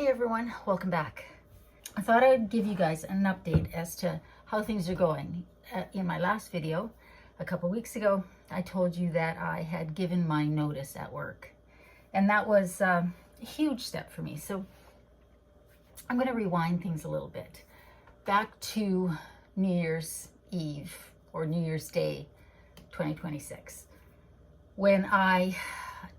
Hey everyone, welcome back. I thought I'd give you guys an update as to how things are going. In my last video, a couple weeks ago, I told you that I had given my notice at work. And that was a huge step for me. So I'm going to rewind things a little bit. Back to New Year's Eve or New Year's Day 2026, when I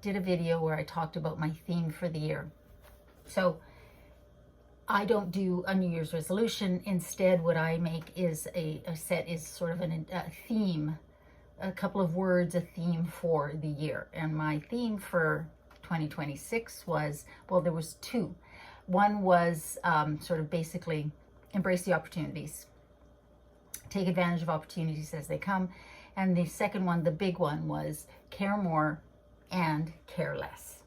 did a video where I talked about my theme for the year. So I don't do a New Year's resolution. Instead, what I make is a set is sort of a theme, a couple of words, a theme for the year. And my theme for 2026 was, well, there was two. One was sort of basically embrace the opportunities, take advantage of opportunities as they come. And the second one, the big one, was care more and care less.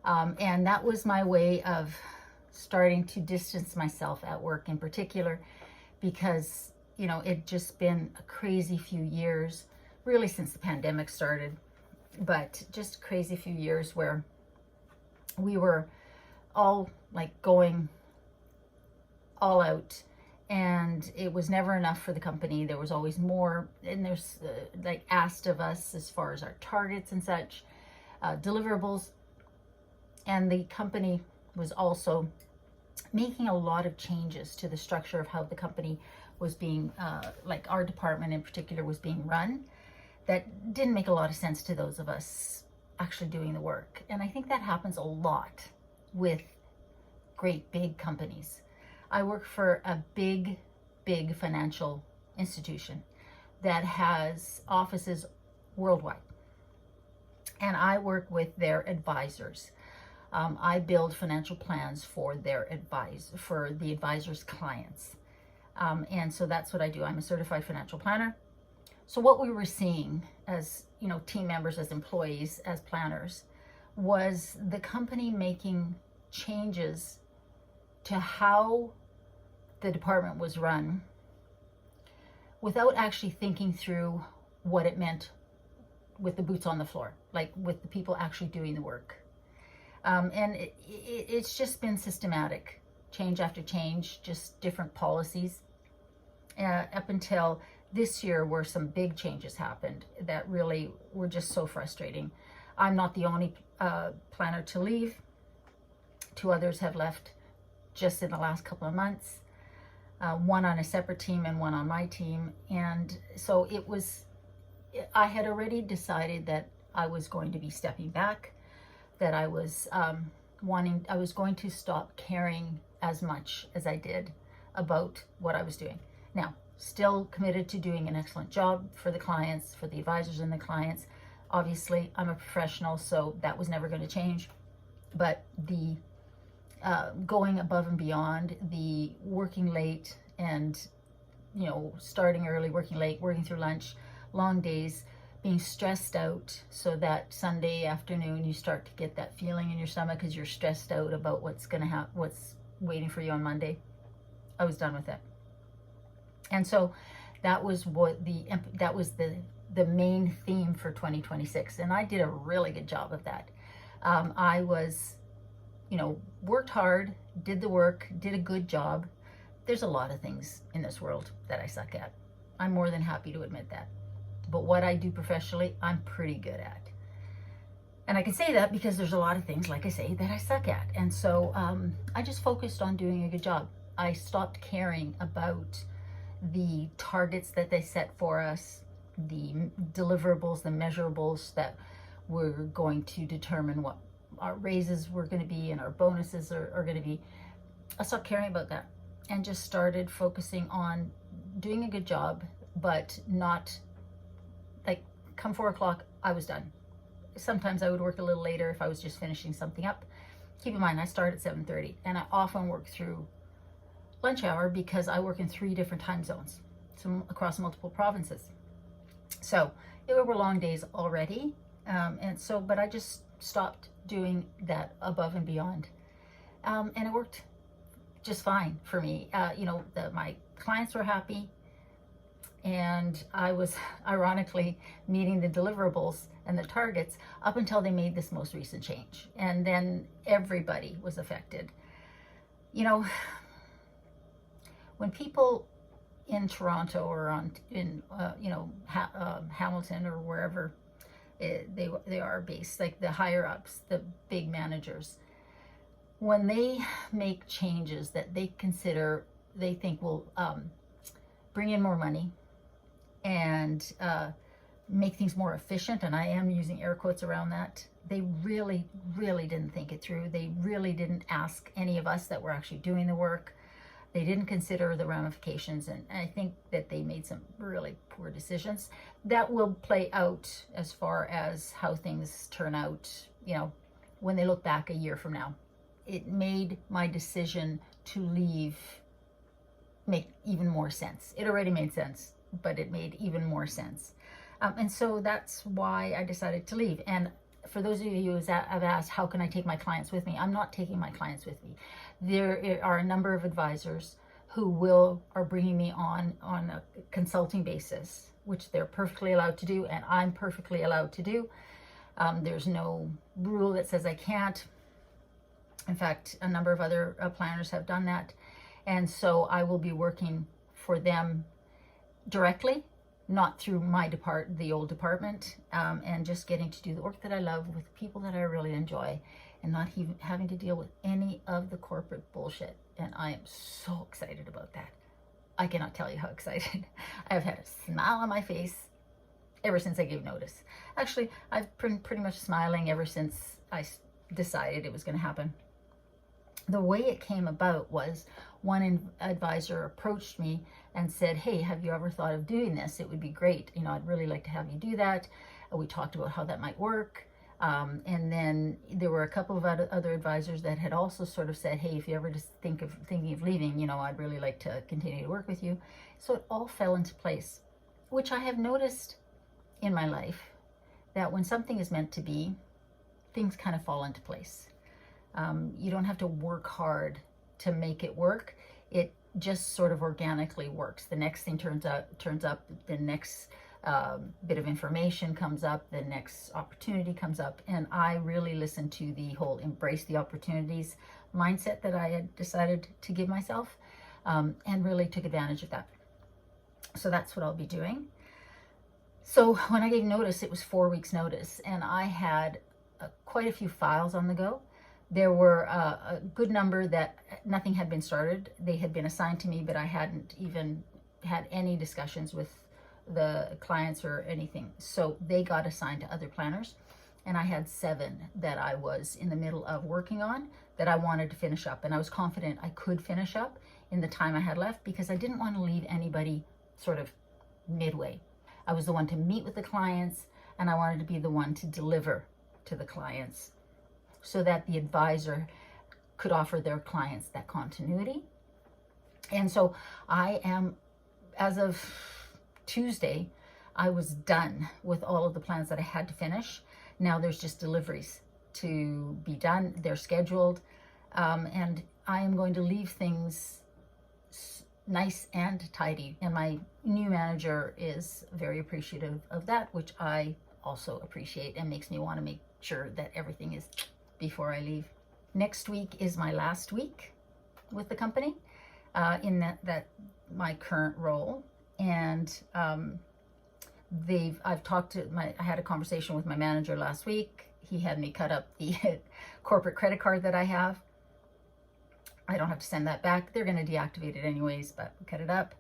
And that was my way of starting to distance myself at work in particular, because, you know, it just been a crazy few years, really since the pandemic started, but just a crazy few years where we were all like going all out, and it was never enough for the company. There was always more, and there's like asked of us as far as our targets and such, deliverables. And the company was also making a lot of changes to the structure of how the company was being, like our department in particular, was being run, that didn't make a lot of sense to those of us actually doing the work. And I think that happens a lot with great big companies. I work for a big financial institution that has offices worldwide. And I work with their advisors. I build financial plans for the advisor's clients. And so that's what I do. I'm a certified financial planner. So what we were seeing as, you know, team members, as employees, as planners, was the company making changes to how the department was run without actually thinking through what it meant with the boots on the floor, like with the people actually doing the work. And it's just been systematic, change after change, just different policies, up until this year, where some big changes happened that really were just so frustrating. I'm not the only planner to leave. Two others have left just in the last couple of months, one on a separate team and one on my team. And so I had already decided that I was going to be stepping back, that I was going to stop caring as much as I did about what I was doing. Now, still committed to doing an excellent job for the clients, for the advisors and the clients. Obviously, I'm a professional, so that was never going to change. But the going above and beyond, the working late and, you know, starting early, working late, working through lunch, long days, being stressed out, so that Sunday afternoon you start to get that feeling in your stomach because you're stressed out about what's waiting for you on Monday. I was done with it. And so that was the main theme for 2026, and I did a really good job of that. I was, you know, worked hard, did the work, did a good job. There's a lot of things in this world that I suck at. I'm more than happy to admit that. But what I do professionally, I'm pretty good at. And I can say that because there's a lot of things, like I say, that I suck at. And so I just focused on doing a good job. I stopped caring about the targets that they set for us, the deliverables, the measurables that were going to determine what our raises were going to be and our bonuses are going to be. I stopped caring about that and just started focusing on doing a good job, but not like come 4 o'clock, I was done. Sometimes I would work a little later if I was just finishing something up. Keep in mind, I start at 7:30, and I often work through lunch hour because I work in 3 different time zones, so across multiple provinces. So it were long days already, but I just stopped doing that above and beyond, and it worked just fine for me. You know, my clients were happy, and I was ironically meeting the deliverables and the targets up until they made this most recent change, and then everybody was affected. You know, when people in Toronto or in Hamilton or wherever they are based, like the higher ups, the big managers, when they make changes that they think will bring in more money and make things more efficient, and I am using air quotes around that, they really, really didn't think it through. They really didn't ask any of us that were actually doing the work. They didn't consider the ramifications, and I think that they made some really poor decisions that will play out as far as how things turn out, when they look back a year from now. It made my decision to leave make even more sense. It already made sense, but it made even more sense. And so that's why I decided to leave. And for those of you who have asked, how can I take my clients with me? I'm not taking my clients with me. There are a number of advisors who are bringing me on a consulting basis, which they're perfectly allowed to do, and I'm perfectly allowed to do. There's no rule that says I can't. In fact, a number of other planners have done that. And so I will be working for them directly, not through the old department, and just getting to do the work that I love with people that I really enjoy, and not even having to deal with any of the corporate bullshit. And I am so excited about that. I cannot tell you how excited. I've had a smile on my face ever since I gave notice. Actually, I've been pretty much smiling ever since I decided it was going to happen. The way it came about was one advisor approached me and said, hey, have you ever thought of doing this? It would be great. I'd really like to have you do that. We talked about how that might work. And then there were a couple of other advisors that had also sort of said, hey, if you ever just thinking of leaving, I'd really like to continue to work with you. So it all fell into place, which I have noticed in my life, that when something is meant to be, things kind of fall into place. You don't have to work hard to make it work. It just sort of organically works. The next thing turns up, the next bit of information comes up, the next opportunity comes up, and I really listened to the whole embrace the opportunities mindset that I had decided to give myself, and really took advantage of that. So that's what I'll be doing. So when I gave notice, it was 4 weeks notice, and I had quite a few files on the go. There were a good number that nothing had been started. They had been assigned to me, but I hadn't even had any discussions with the clients or anything. So they got assigned to other planners, and I had 7 that I was in the middle of working on that I wanted to finish up. And I was confident I could finish up in the time I had left, because I didn't want to leave anybody sort of midway. I was the one to meet with the clients, and I wanted to be the one to deliver to the clients, so that the advisor could offer their clients that continuity. And so I am, as of Tuesday, I was done with all of the plans that I had to finish. Now there's just deliveries to be done. They're scheduled. And I am going to leave things nice and tidy. And my new manager is very appreciative of that, which I also appreciate, and makes me want to make sure that everything is before I leave. Next week is my last week with the company, in that my current role. And I had a conversation with my manager last week. He had me cut up the corporate credit card that I have. I don't have to send that back. They're going to deactivate it anyways, but cut it up.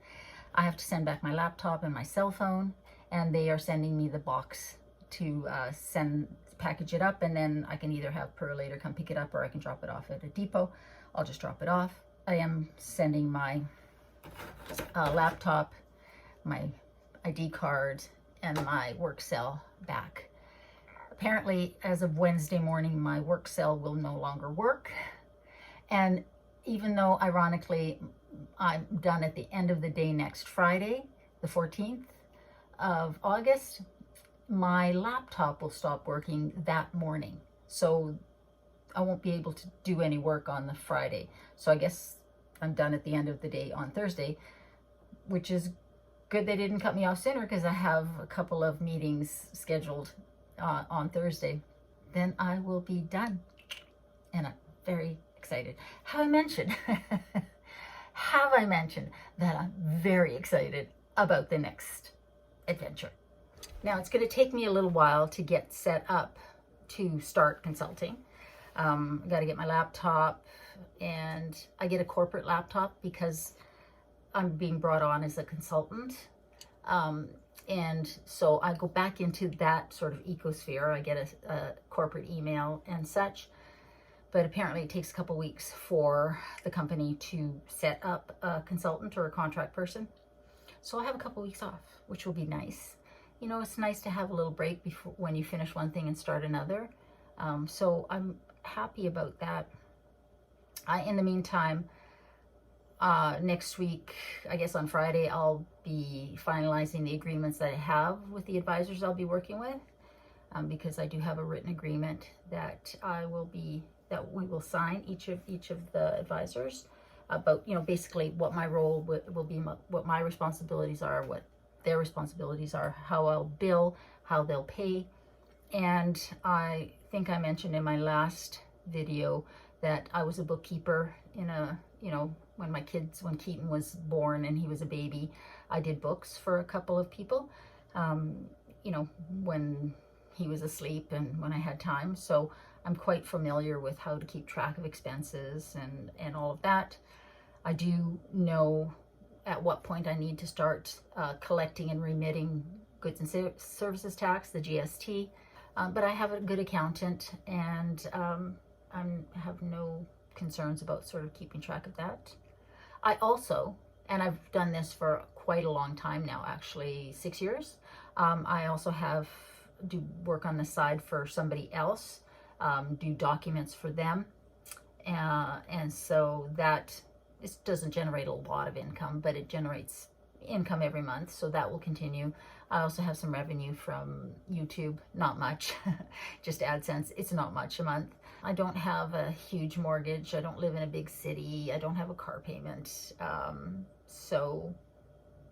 I have to send back my laptop and my cell phone, and they are sending me the box to package it up, and then I can either have Perlator come pick it up, or I can drop it off at a depot. I'll just drop it off. I am sending my laptop, my ID card, and my work cell back. Apparently, as of Wednesday morning, my work cell will no longer work. And even though, ironically, I'm done at the end of the day next Friday, the 14th of August, my laptop will stop working that morning. So I won't be able to do any work on the Friday. So I guess I'm done at the end of the day on Thursday, which is good they didn't cut me off sooner, because I have a couple of meetings scheduled on Thursday. Then I will be done. And I'm very excited excited. Have I mentioned, have I mentioned that I'm very excited about the next adventure? Now, it's going to take me a little while to get set up to start consulting. I got to get my laptop, and I get a corporate laptop because I'm being brought on as a consultant. And so I go back into that sort of ecosphere. I get a corporate email and such. But apparently it takes a couple weeks for the company to set up a consultant or a contract person. So I have a couple weeks off, which will be nice. You know, it's nice to have a little break before when you finish one thing and start another. So I'm happy about that. In the meantime, next week, I guess on Friday, I'll be finalizing the agreements that I have with the advisors I'll be working with, because I do have a written agreement that we will sign, each of the advisors, about, you know, basically what my role will be, what my responsibilities are, what their responsibilities are, how I'll bill, how they'll pay. And I think I mentioned in my last video that I was a bookkeeper in a, you know, when Keaton was born and he was a baby, I did books for a couple of people, you know, when he was asleep and when I had time. So I'm quite familiar with how to keep track of expenses and all of that. I do know at what point I need to start collecting and remitting goods and services tax, the GST. But I have a good accountant, and I have no concerns about sort of keeping track of that. I also, and I've done this for quite a long time now, actually 6 years. I also do work on the side for somebody else, do documents for them. And so that, this doesn't generate a lot of income, but it generates income every month, so that will continue. I also have some revenue from YouTube, not much, just AdSense. It's not much a month. I don't have a huge mortgage. I don't live in a big city. I don't have a car payment.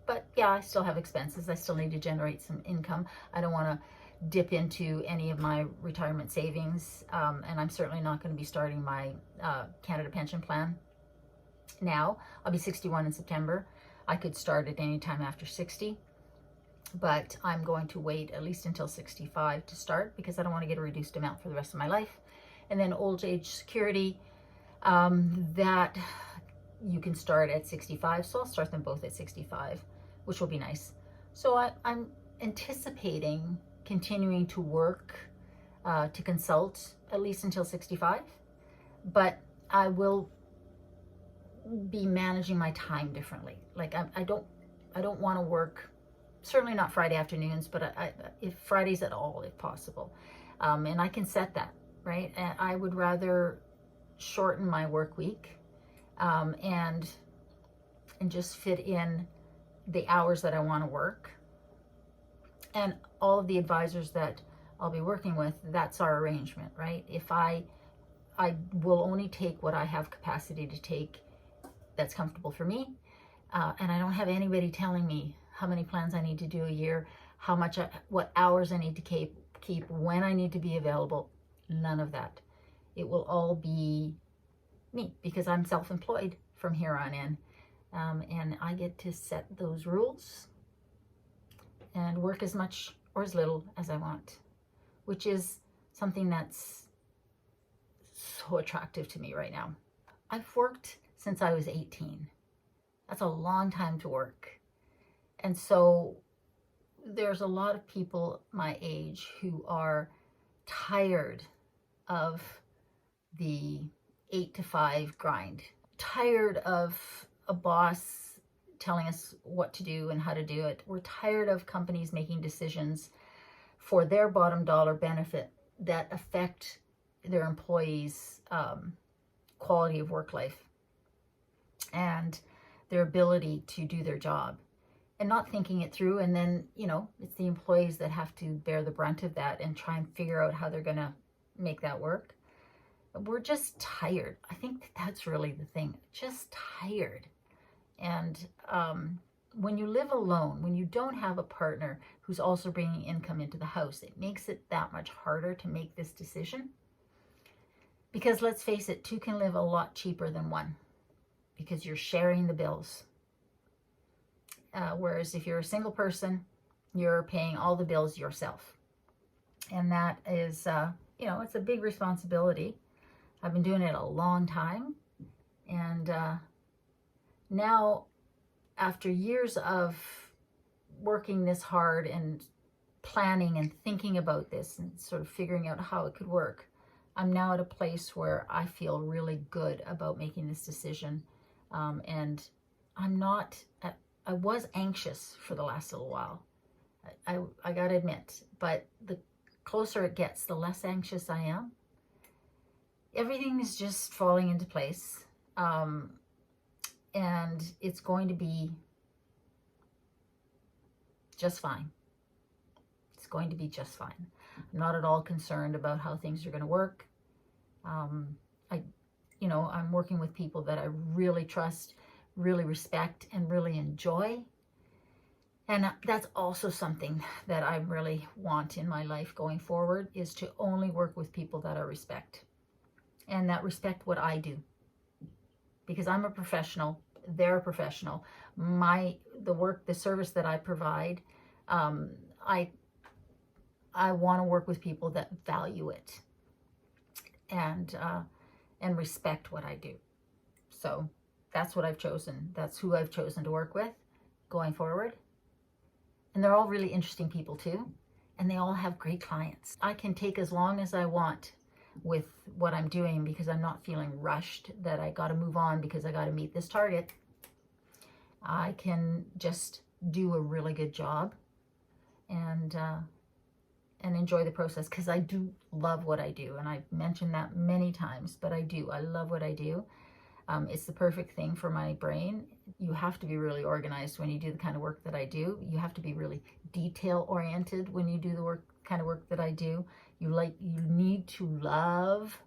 But yeah, I still have expenses. I still need to generate some income. I don't want to dip into any of my retirement savings, and I'm certainly not going to be starting my Canada pension plan now. I'll be 61 in September. I could start at any time after 60, but I'm going to wait at least until 65 to start, because I don't want to get a reduced amount for the rest of my life. And then old age security, that you can start at 65, so I'll start them both at 65, which will be nice. So I'm anticipating continuing to work to consult at least until 65, but I will be managing my time differently. Like I don't want to work, certainly not Friday afternoons, but if Fridays at all, if possible. And I can set that, right? And I would rather shorten my work week, and just fit in the hours that I want to work. And all of the advisors that I'll be working with, that's our arrangement, right? If I will only take what I have capacity to take that's comfortable for me, and I don't have anybody telling me how many plans I need to do a year, what hours I need to keep, when I need to be available. None of that. It will all be me, because I'm self-employed from here on in, and I get to set those rules and work as much or as little as I want, which is something that's so attractive to me right now. I've worked since I was 18. That's a long time to work. And so there's a lot of people my age who are tired of the 8 to 5 grind, tired of a boss telling us what to do and how to do it. We're tired of companies making decisions for their bottom dollar benefit that affect their employees' quality of work life and their ability to do their job, and not thinking it through. And then, you know, it's the employees that have to bear the brunt of that and try and figure out how they're going to make that work. We're just tired. I think that's really the thing, just tired. And when you live alone, when you don't have a partner who's also bringing income into the house, it makes it that much harder to make this decision, Because let's face it, two can live a lot cheaper than one because you're sharing the bills. Whereas if you're a single person, you're paying all the bills yourself. And that is, it's a big responsibility. I've been doing it a long time. And now, after years of working this hard and planning and thinking about this and sort of figuring out how it could work, I'm now at a place where I feel really good about making this decision. And I'm not, I was anxious for the last little while. I gotta admit, but the closer it gets, the less anxious I am. Everything is just falling into place. And it's going to be just fine. It's going to be just fine. I'm not at all concerned about how things are going to work. I'm working with people that I really trust, really respect, and really enjoy. And that's also something that I really want in my life going forward, is to only work with people that I respect and that respect what I do. Because I'm a professional, they're a professional. The service that I provide, I want to work with people that value it and respect what I do. So that's what I've chosen. That's who I've chosen to work with going forward. And they're all really interesting people too. And they all have great clients. I can take as long as I want with what I'm doing because I'm not feeling rushed that I got to move on because I got to meet this target. I can just do a really good job and enjoy the process, because I do love what I do. And I've mentioned that many times, but I do. I love what I do. It's the perfect thing for my brain. You have to be really organized when you do the kind of work that I do. You have to be really detail oriented when you do the kind of work that I do. You need to love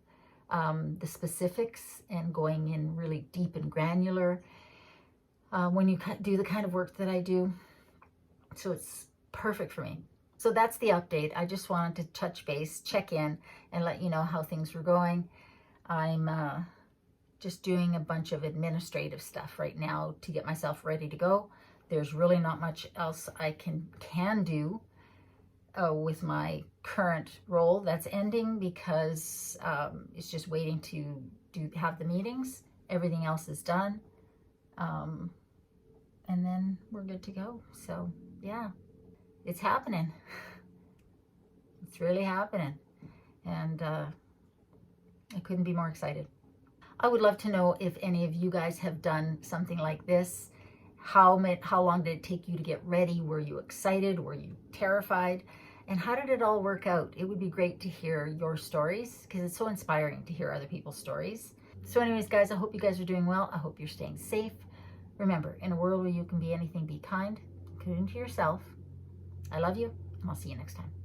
the specifics and going in really deep and granular when you do the kind of work that I do. So it's perfect for me. So that's the update. I just wanted to touch base, check in, and let you know how things were going. I'm just doing a bunch of administrative stuff right now to get myself ready to go. There's really not much else I can do with my current role that's ending, because it's just waiting to have the meetings. Everything else is done. And then we're good to go. So yeah, it's happening. It's really happening. And I couldn't be more excited. I would love to know if any of you guys have done something like this. How long did it take you to get ready? Were you excited? Were you terrified? And how did it all work out? It would be great to hear your stories, because it's so inspiring to hear other people's stories. So anyways, guys, I hope you guys are doing well. I hope you're staying safe. Remember, in a world where you can be anything, be kind, including to yourself. I love you, and I'll see you next time.